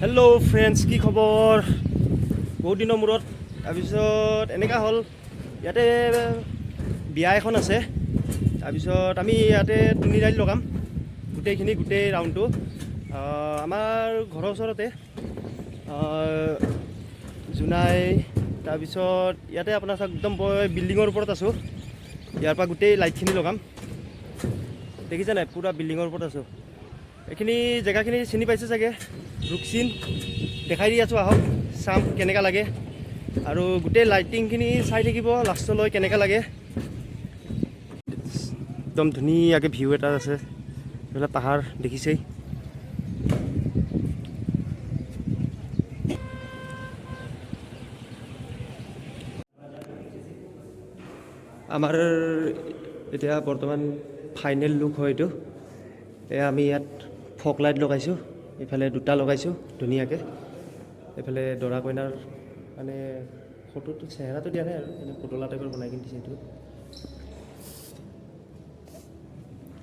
Hello' friends, কি খবৰ? বহুত দিনৰ মূৰত তাৰপিছত এনেকুৱা হ'ল, ইয়াতে বিয়া এখন আছে। তাৰপিছত আমি ইয়াতে তুনি লাইট লগাম গোটেই ৰাউণ্ডটো। আমাৰ ঘৰৰ ওচৰতে জোনাই। তাৰপিছত ইয়াতে আপোনাৰ চাওক, একদম বিল্ডিঙৰ ওপৰত আছোঁ। ইয়াৰ পৰা গোটেই লাইটখিনি লগাম। দেখিছে নাই, পূৰা বিল্ডিঙৰ ওপৰত আছোঁ। এইখিনি জেগাখিনি চিনি পাইছে চাগে, ৰুকচিন। দেখাই দি আছোঁ, আহক চাম কেনেকুৱা লাগে। আৰু গোটেই লাইটিংখিনি চাই থাকিব লাষ্টলৈ কেনেকুৱা লাগে। একদম ধুনীয়াকৈ ভিউ এটা আছে, এইফালে পাহাৰ দেখিছেই। আমাৰ এতিয়া বৰ্তমান ফাইনেল লুক হয় এইটো। এয়া আমি ইয়াত ফগ লাইট লগাইছোঁ, এইফালে দুটা লগাইছোঁ ধুনীয়াকৈ। এইফালে দৰা কইনাৰ মানে ফটোটো, চেহেৰাটো দিয়া নাই আৰু এনেই পুতলা টাইপৰ বনাই কিনি দিছে এইটো।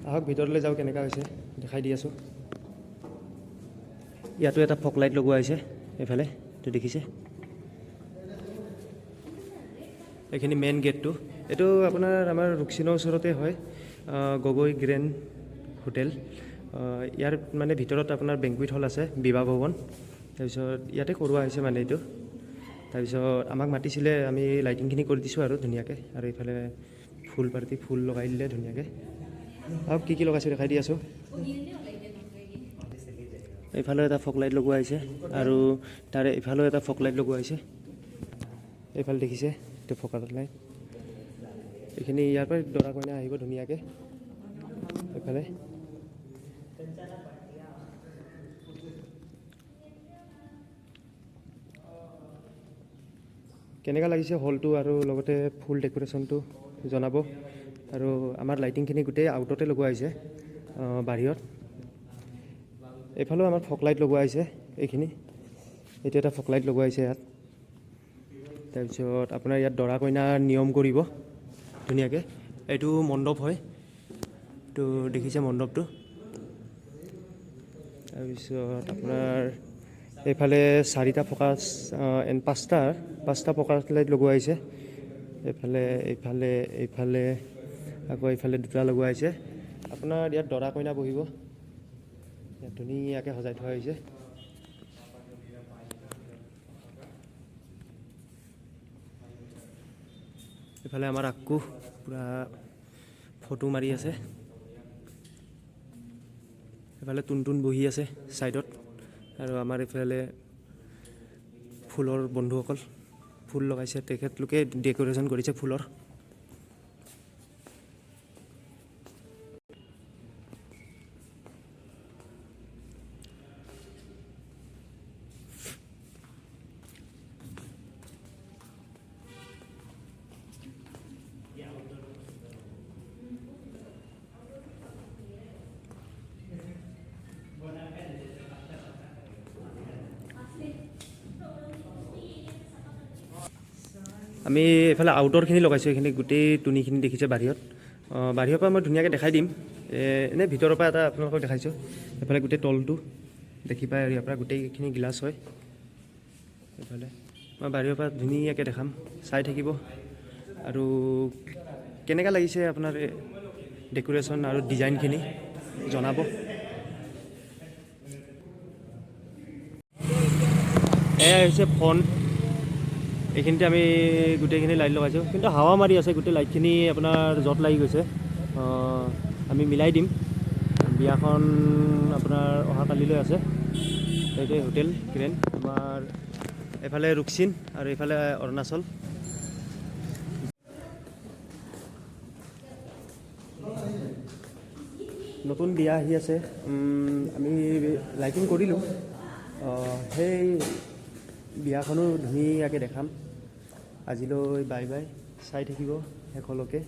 আহক ভিতৰলৈ যাওঁ, কেনেকুৱা হৈছে দেখাই দি আছোঁ। ইয়াতো এটা ফগ লাইট লগোৱা হৈছে, এইফালে এইটো দেখিছে। এইখিনি মেইন গেটটো। এইটো আপোনাৰ আমাৰ ৰুকচিনৰ ওচৰতে হয়, গগৈ গ্ৰেণ্ড হোটেল। ইয়াৰ মানে ভিতৰত আপোনাৰ বেংকুৱেট হল আছে, বিবাহ ভৱন। তাৰপিছত ইয়াতে কৰোৱা হৈছে মানে এইটো। তাৰপিছত আমাক মাতিছিলে, আমি লাইটিংখিনি কৰি দিছোঁ আৰু ধুনীয়াকৈ। আৰু এইফালে ফুল পাৰ্টি, ফুল লগাই দিলে ধুনীয়াকৈ। আৰু কি লগাইছোঁ দেখাই দি আছোঁ। এইফালেও এটা ফগ লাইট লগোৱা হৈছে, আৰু তাৰে এইফালেও এটা ফগ লাইট লগোৱা হৈছে। এইফালে দেখিছে, এইটো ফগ লাইট। এইখিনি ইয়াৰ পৰাই দৰা কইনা আহিব ধুনীয়াকৈ। এইফালে কেনেকুৱা লাগিছে হলটো, আৰু লগতে ফুল ডেক'ৰেশ্যনটো জনাব। আৰু আমাৰ লাইটিংখিনি গোটেই আউটতে লগোৱা হৈছে, বাহিৰত। এইফালেও আমাৰ ফগ লাইট লগোৱা হৈছে, এইখিনি। এইটো এটা ফগ লাইট লগোৱা হৈছে ইয়াত। তাৰপিছত আপোনাৰ ইয়াত দৰা কইনাৰ নিয়ম কৰিব ধুনীয়াকৈ। এইটো মণ্ডপ হয়, এইটো দেখিছে মণ্ডপটো। তাৰপিছত আপোনাৰ এইফালে চাৰিটা ফকাছ, পাঁচটা ফকাছ লাইট লগোৱা হৈছে। এইফালে আকৌ এইফালে দুটা লগোৱা হৈছে। আপোনাৰ ইয়াত দৰা কইনা বহিব, ইয়াত ধুনীয়াকৈ সজাই থোৱা হৈছে। এইফালে আমাৰ আকৌ পূৰা ফটো মাৰি আছে। এইফালে টুন বহি আছে ছাইডত। আৰু আমাৰ এইফালে ফুলৰ বন্ধুসকল ফুল লগাইছে, তেখেতলোকে ডেক'ৰেশ্যন কৰিছে ফুলৰ। আমি এইফালে আউটডোৰখিনি লগাইছোঁ, এইখিনি গোটেই তুনিখিনি দেখিছে বাহিৰত। বাহিৰৰ পৰা মই ধুনীয়াকৈ দেখাই দিম। এনেই ভিতৰৰ পৰা এটা আপোনালোকক দেখাইছোঁ। এইফালে গোটেই তলটো দেখি পায়, আৰু ইয়াৰ পৰা গোটেইখিনি গ্লাছ হয়। এইফালে মই বাহিৰৰ পৰা ধুনীয়াকৈ দেখাম, চাই থাকিব। আৰু কেনেকুৱা লাগিছে আপোনাৰ ডেক'ৰেশ্যন আৰু ডিজাইনখিনি জনাব। এয়া হৈছে ফ্ৰণ্ট। এইখিনিতে আমি গোটেইখিনি লাইট লগাইছোঁ, কিন্তু হাৱা মাৰি আছে, গোটেই লাইটখিনি আপোনাৰ জত লাগি গৈছে। আমি মিলাই দিম। বিয়াখন আপোনাৰ অহাকালিলৈ আছে। এইটোৱে হোটেল গ্ৰেণ্ড আমাৰ। এইফালে ৰুকচিন আৰু এইফালে অৰুণাচল। নতুন বিয়া আহি আছে, আমি লাইটিং কৰিলোঁ। সেই বিয়াখনো ধুনীয়াকৈ দেখাম। আজিলৈ বাই বাই, চাই থাকিব শেষলৈকে।